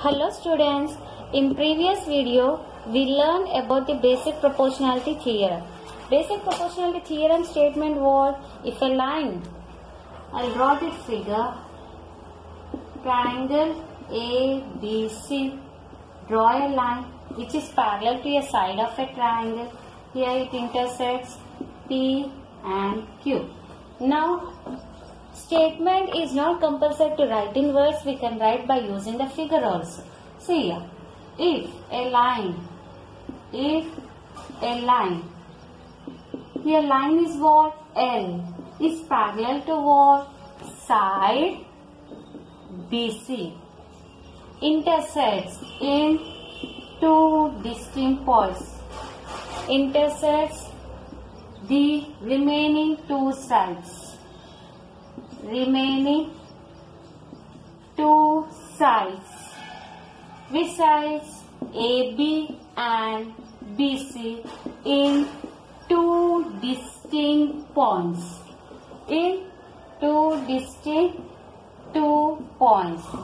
Hello students, in previous video we learned about the basic proportionality theorem. Basic proportionality theorem statement was if a line, I'll draw this figure, triangle ABC, draw a line which is parallel to a side of a triangle. Here it intersects P and Q. Now statement is not compulsory to write in words, we can write by using the figure also. See here, if a line, here line is what? L is parallel to what? Side BC, intersects in two distinct points, intersects the remaining two sides. Which sides? AB and BC in two distinct points.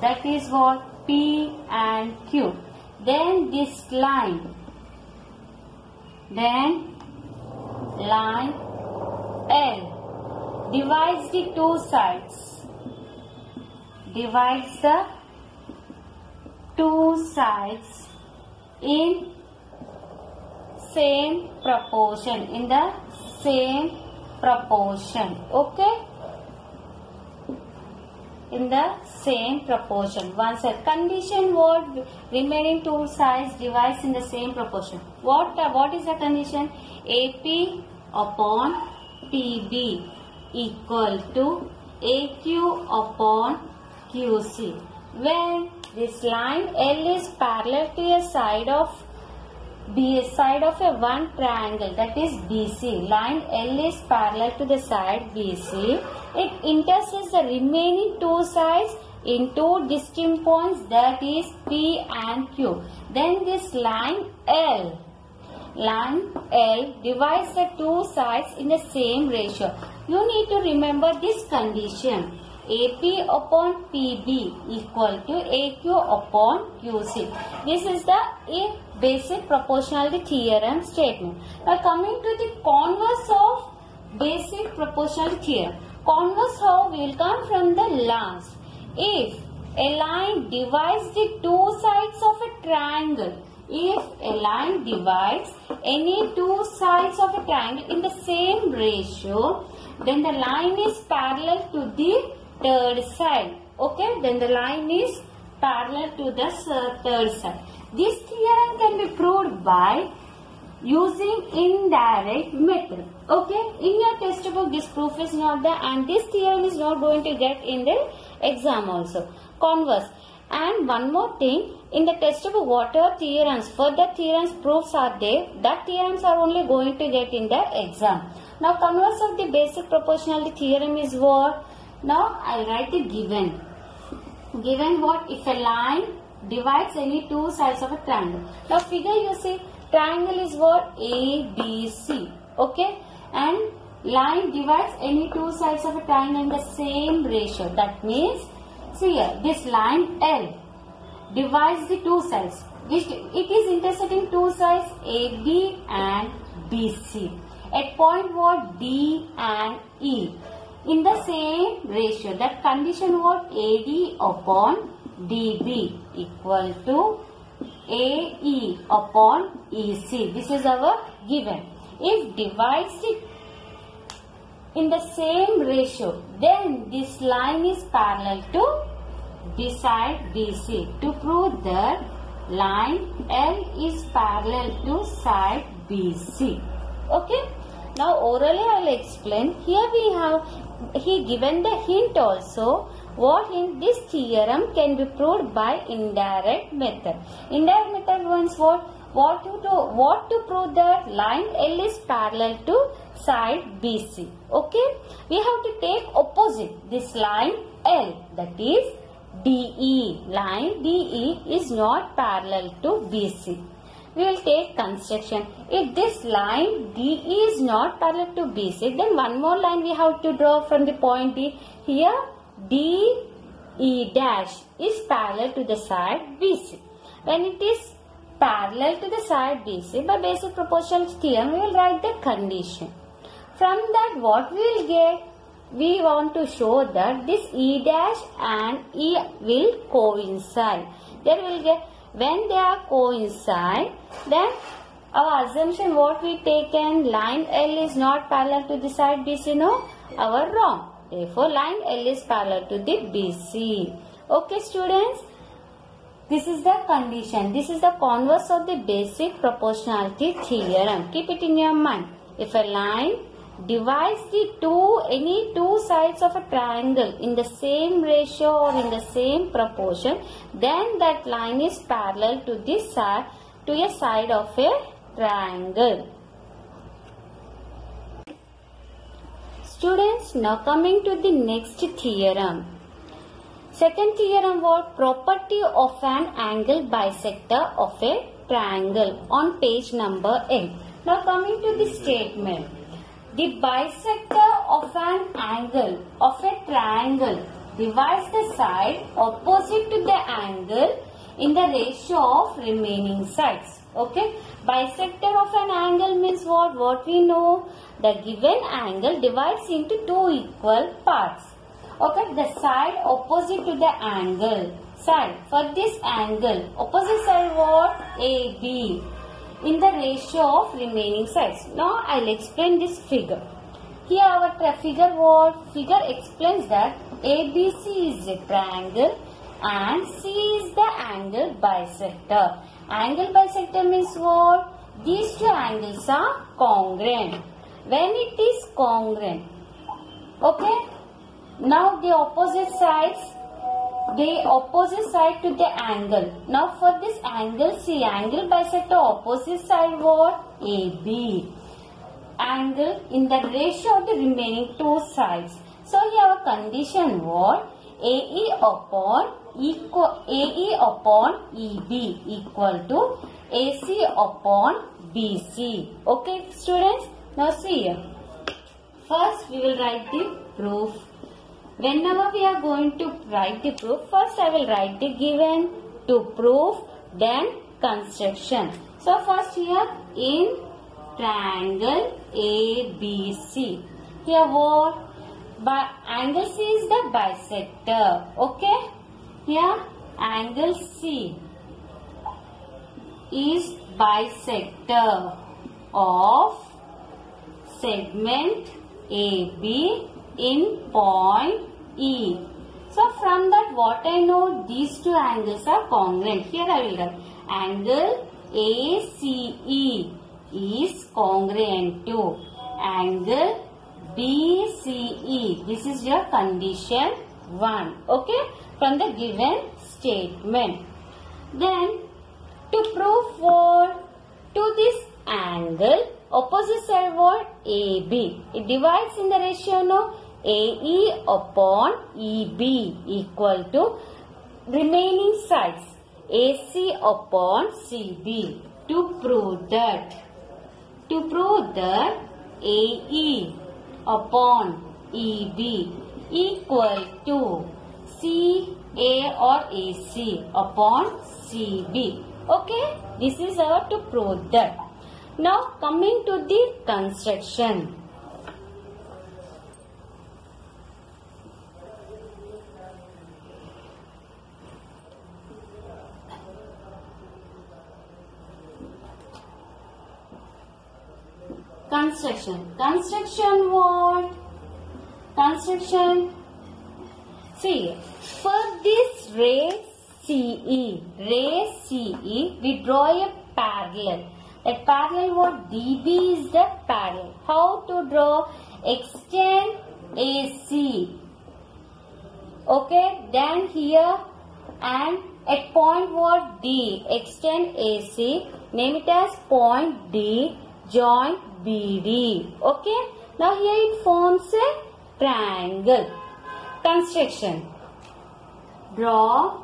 That is what? P and Q. Then this line, line L divides the two sides, divides the two sides in same proportion, in the same proportion, okay? In the same proportion. One side. Condition what? Remaining two sides divides in the same proportion. What is the condition? AP upon PB equal to AQ upon QC. When this line L is parallel to a side of a one triangle, that is BC. Line L is parallel to the side BC. It intersects the remaining two sides in two distinct points, that is P and Q. Then this line L divides the two sides in the same ratio. You need to remember this condition. AP upon PB equal to AQ upon QC. This is the basic proportionality theorem statement. Now coming to the converse of basic proportionality theorem. Converse how will come from the last. If a line divides the two sides of a triangle, if a line divides any two sides of a triangle in the same ratio, then the line is parallel to the third side. Okay, then the line is parallel to the third side. This theorem can be proved by using indirect method. Okay, in your textbook this proof is not there, and this theorem is not going to get in the exam also. Converse. And one more thing, in the textbook whatever theorems, further theorems proofs are there, that theorems are only going to get in the exam. Now converse of the basic proportionality theorem is what? Now I will write the given. Given what? If a line divides any two sides of a triangle. Now figure you see, triangle is what? ABC. Okay, and line divides any two sides of a triangle in the same ratio. That means, see here, this line L divides the two sides. It is intersecting two sides AB and BC at point what? D and E in the same ratio. That condition what? AD upon DB equal to AE upon EC. This is our given. If divides it in the same ratio, then this line is parallel to this side BC. To prove that line L is parallel to side BC. Okay. Now orally I will explain. Here we have, he given the hint also. What hint? This theorem can be proved by indirect method. Indirect method means what? What to prove that line L is parallel to side BC. Okay. We have to take opposite this line L, that is DE. Line DE is not parallel to BC. We will take construction. If this line DE is not parallel to BC, then one more line we have to draw from the point D. Here D E dash is parallel to the side BC. When it is parallel to the side BC, by basic proportionality theorem, we will write the condition. From that, what we will get? We want to show that this E dash and E will coincide. Then we will get, when they are coincide, then our assumption what we taken, line L is not parallel to the side BC, no? Our wrong. Therefore, line L is parallel to the BC. Okay, students? This is the condition. This is the converse of the basic proportionality theorem. Keep it in your mind. If a line divides any two sides of a triangle in the same ratio or in the same proportion, then that line is parallel to this side, to a side of a triangle. Students, now coming to the next theorem. Second theorem was property of an angle bisector of a triangle on page number 8. Now coming to the statement. The bisector of an angle of a triangle divides the side opposite to the angle in the ratio of remaining sides. Okay. Bisector of an angle means what? What we know? The given angle divides into two equal parts. Okay. The side opposite to the angle. Side. For this angle. Opposite side what? AB. In the ratio of remaining sides. Now I will explain this figure. Here our figure what? Figure explains that ABC is a triangle and C is the angle bisector. Angle bisector means what? These two angles are congruent. When it is congruent, okay? Now the opposite side to the angle. Now for this angle C, angle bisector opposite side what? AB. Angle in the ratio of the remaining two sides. So here our condition what? AE upon EB equal to AC upon BC. Okay students? Now see here. First we will write the proof. Whenever we are going to write the proof, first I will write the given to prove, then construction. So first here in triangle ABC. Here what? Angle C is the bisector. Okay? Here angle C is bisector of segment AB in point E. So from that what I know, these two angles are congruent. Here I will write angle ACE is congruent to angle BCE. This is your condition 1. Okay? From the given statement. Then to prove what? To this angle opposite side what? AB. It divides in the ratio no? AE upon EB equal to remaining sides AC upon CB. To prove that AE upon EB equal to CA or AC upon CB. Okay, this is our to prove that. Now coming to the construction. Construction what? Construction. See, for this ray CE, we draw a parallel. That parallel what? DB is the parallel. How to draw? Extend AC. Okay, then here and at point what? D. Extend AC. Name it as point D. Join BD. Okay. Now here it forms a triangle. Construction. Draw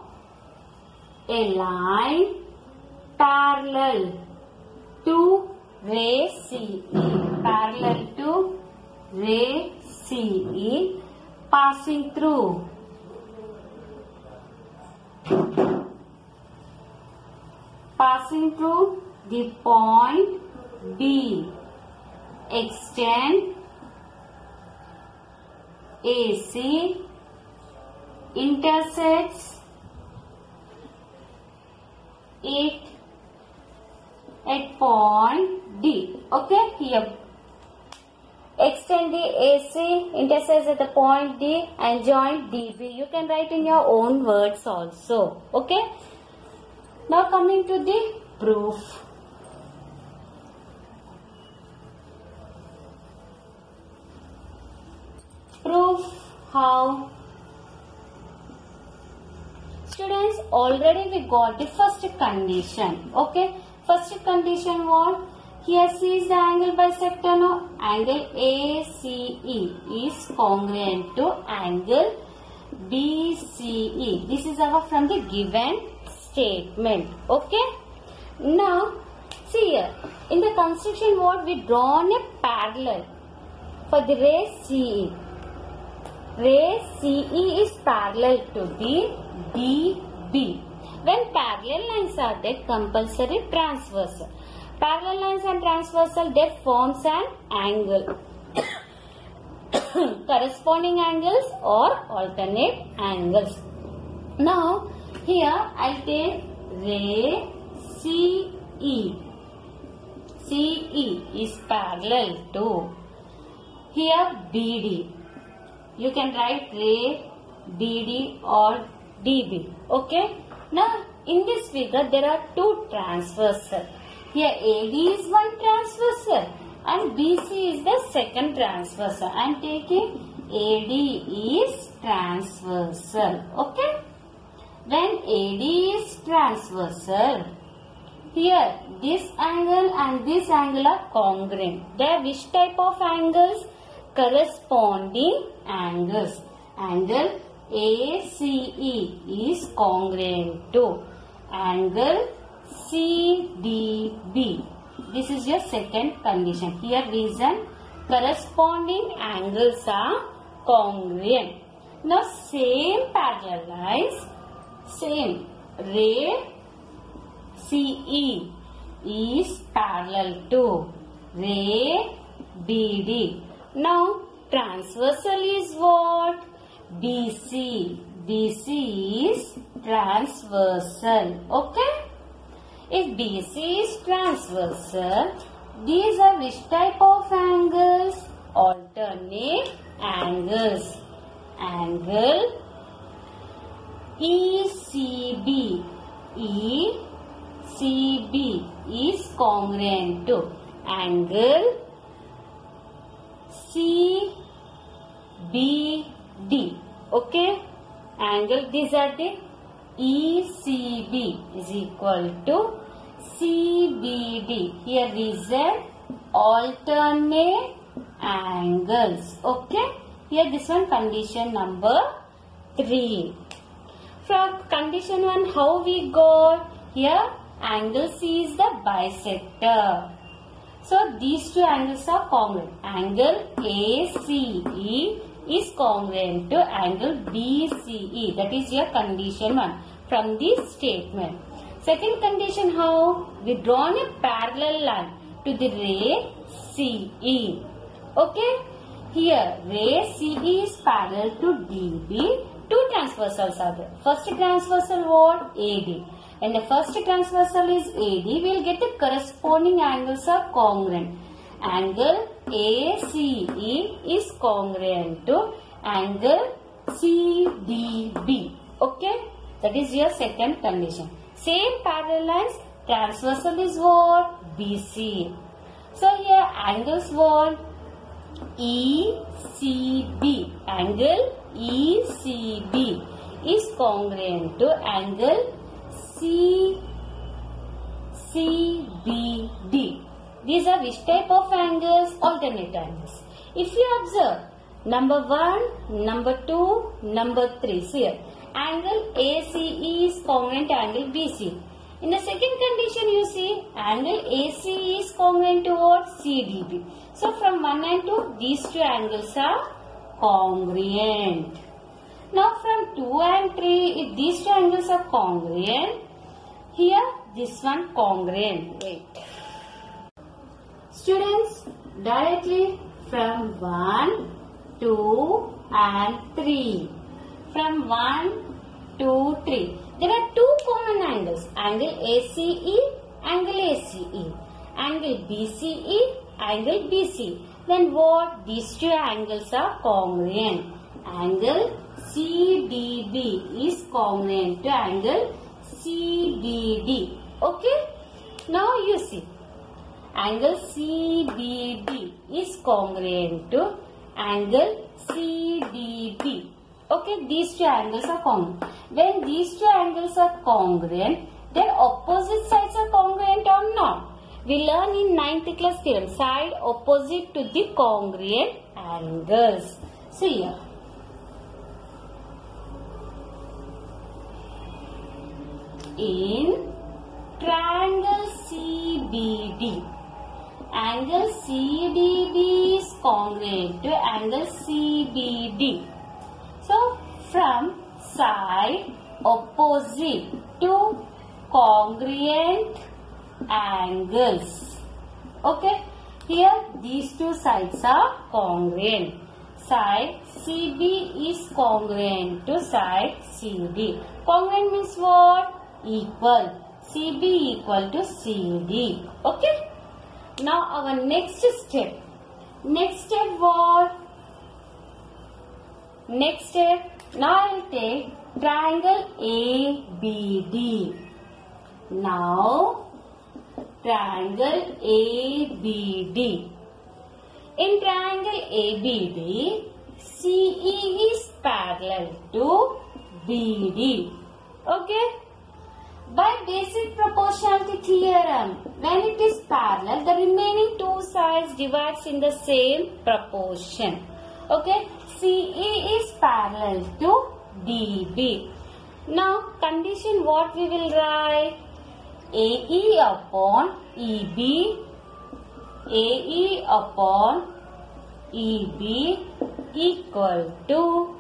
a line parallel to ray CE. Parallel to ray CE passing through passing through the point B. Extend AC intersects it at point D. Okay, here extend the AC intersects at the point D and join DB. You can write in your own words also. Okay. Now coming to the proof. Proof how? Students, already we got the first condition. Okay. First condition what? Here C is the angle bisector. No? Angle ACE is congruent to angle BCE. This is our from the given statement. Okay. Now, see here. In the construction what we drawn a parallel for the ray CE. Ray CE is parallel to the DB. When parallel lines are there, compulsory transversal. Parallel lines and transversal, they forms an angle. Corresponding angles or alternate angles. Now, here I take ray CE. CE is parallel to here BD. You can write ray BD or DB. Okay. Now, in this figure, there are two transversal. Here AD is one transversal and BC is the second transversal. I am taking AD is transversal. Okay. When AD is transversal, here this angle and this angle are congruent. They are which type of angles? Corresponding angles. Angle ACE is congruent to angle CDB. This is your second condition. Here reason corresponding angles are congruent. Now same parallel lines, same ray CE is parallel to ray BD. Now transversal is what? BC. BC is transversal. Okay. If BC is transversal, these are which type of angles? Alternate angles. Angle ECB. ECB is congruent to angle CBD. Okay. Angle, these are the ECB is equal to CBD. Here reason alternate angles. Okay. Here this one condition number 3. From condition 1 how we got? Here angle C is the bisector. So these two angles are congruent. Angle ACE is congruent to angle BCE. That is your condition 1 from this statement. Second condition how? We drawn a parallel line to the ray CE. Okay. Here ray CE is parallel to DB. Two transversals are there. First transversal what? AD. When the first transversal is AD, we will get the corresponding angles are congruent. Angle ACE is congruent to angle CDB. Okay. That is your second condition. Same parallel lines, transversal is what? BC. So here angles what? ECB. Angle ECB is congruent to angle CBD. These are which type of angles? Alternate angles. If you observe number 1, number 2, number 3. See here. Angle ACE is congruent to angle BC. In the second condition you see angle AC is congruent to what? CDB. So from 1 and 2 these two angles are congruent. Now from 2 and 3 if these two angles are congruent Here this one congruent. Wait. Students, directly from 1, 2 and 3. From 1, 2, 3. There are two common angles. Angle ACE, angle ACE. Angle BCE, angle BCE. Then what? These two angles are congruent. Angle CDB is congruent to angle CBD. Okay? Now you see. Angle CBD is congruent to angle CDB. Okay, these two angles are congruent. When these two angles are congruent, their opposite sides are congruent or not? We learn in 9th class theorem, side opposite to the congruent angles. See here. In triangle CBD, angle CDB is congruent to angle CBD. So, from side opposite to congruent angles. Okay, here these two sides are congruent. Side CB is congruent to side CD. Congruent means what? Equal. CB equal to CD. Okay. Now our next step. Next step what? Next step. Now I will take triangle ABD. Now triangle ABD. In triangle ABD, CE is parallel to BD. Okay. By basic proportionality theorem, when it is parallel, the remaining two sides divides in the same proportion. Okay. CE is parallel to DB. Now, condition what we will write? AE upon EB, AE upon EB equal to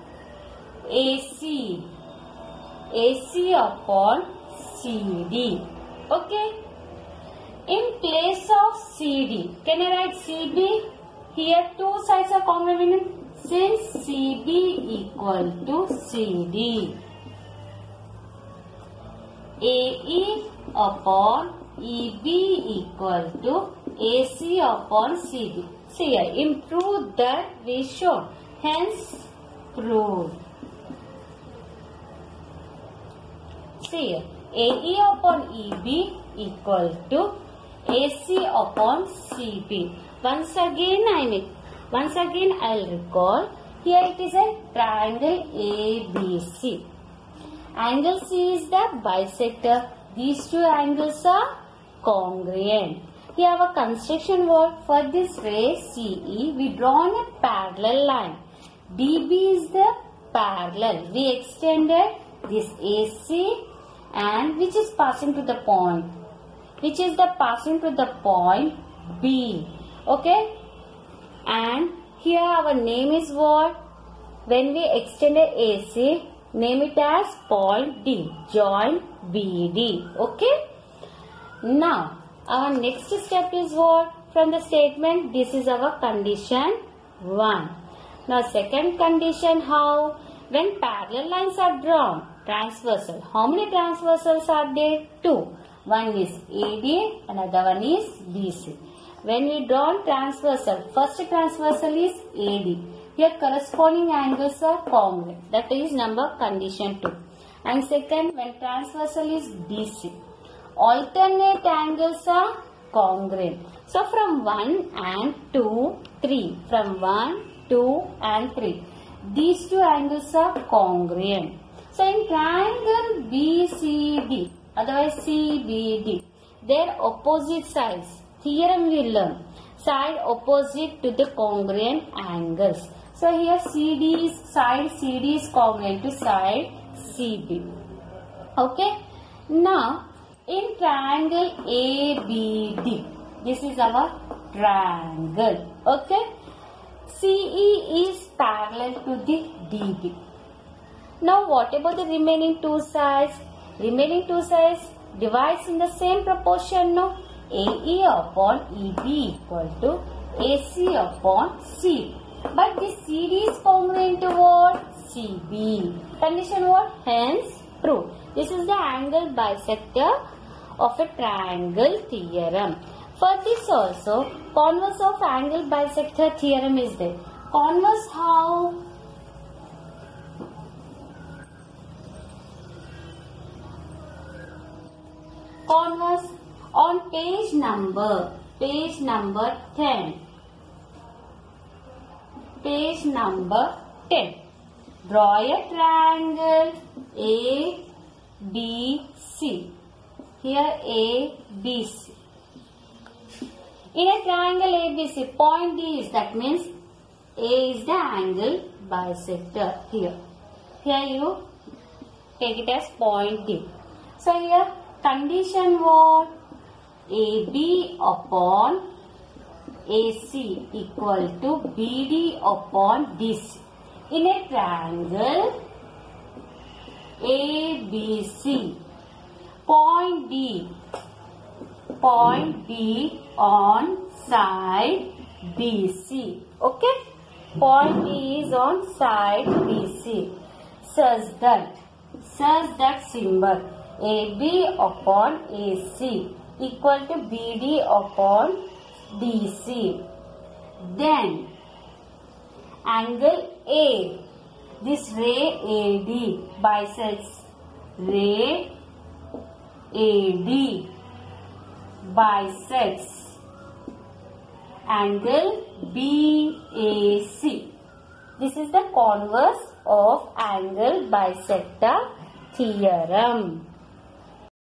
AC, AC upon CD. Okay. In place of CD, can I write CB? Here two sides are congruent. Since CB equal to CD, AE upon EB equal to AC upon CD. See here, improve that we shown. Hence, proved. See here, AE upon EB equal to AC upon CB. Once again I'll recall. Here it is a triangle ABC. Angle C is the bisector. These two angles are congruent. Here our construction work for this ray CE, we drawn a parallel line. DB is the parallel. We extended this AC and which is passing to the point. Which is the passing to the point B. Okay. And here our name is what? When we extended AC, name it as point D. Join BD. Okay. Now, our next step is what? From the statement, this is our condition 1. Now, second condition, how? When parallel lines are drawn, transversal. How many transversals are there? 2. One is AD, another one is BC. When we draw transversal, first transversal is AD. Here corresponding angles are congruent. That is number condition 2. And second, when transversal is BC. Alternate angles are congruent. So from 1 and 2, 3. From 1, 2 and 3. These two angles are congruent. So in triangle BCD, otherwise CBD, their opposite sides. Theorem we learn. Side opposite to the congruent angles. So here side CD is congruent to side CB. Okay. Now in triangle ABD, this is our triangle. Okay. CE is parallel to the DB. Now what about the remaining two sides? Remaining two sides, divides in the same proportion, no? AE upon EB equal to AC upon C. But this CD is congruent to what? CB. Condition what? Hence proved. This is the angle bisector of a triangle theorem. For this also, converse of angle bisector theorem is there. Converse how? Converse on page number 10. Page number 10. Draw a triangle ABC. Here ABC. In a triangle ABC, point D is, that means A is the angle bisector here. Here you take it as point D. So here condition what? AB upon AC equal to BD upon DC. In a triangle ABC, point B on side BC. Okay? Point B is on side BC. Such that symbol AB upon AC equal to BD upon DC. Then angle A, this ray AD bisects ray AD bisects angle BAC. This is the converse of angle bisector theorem.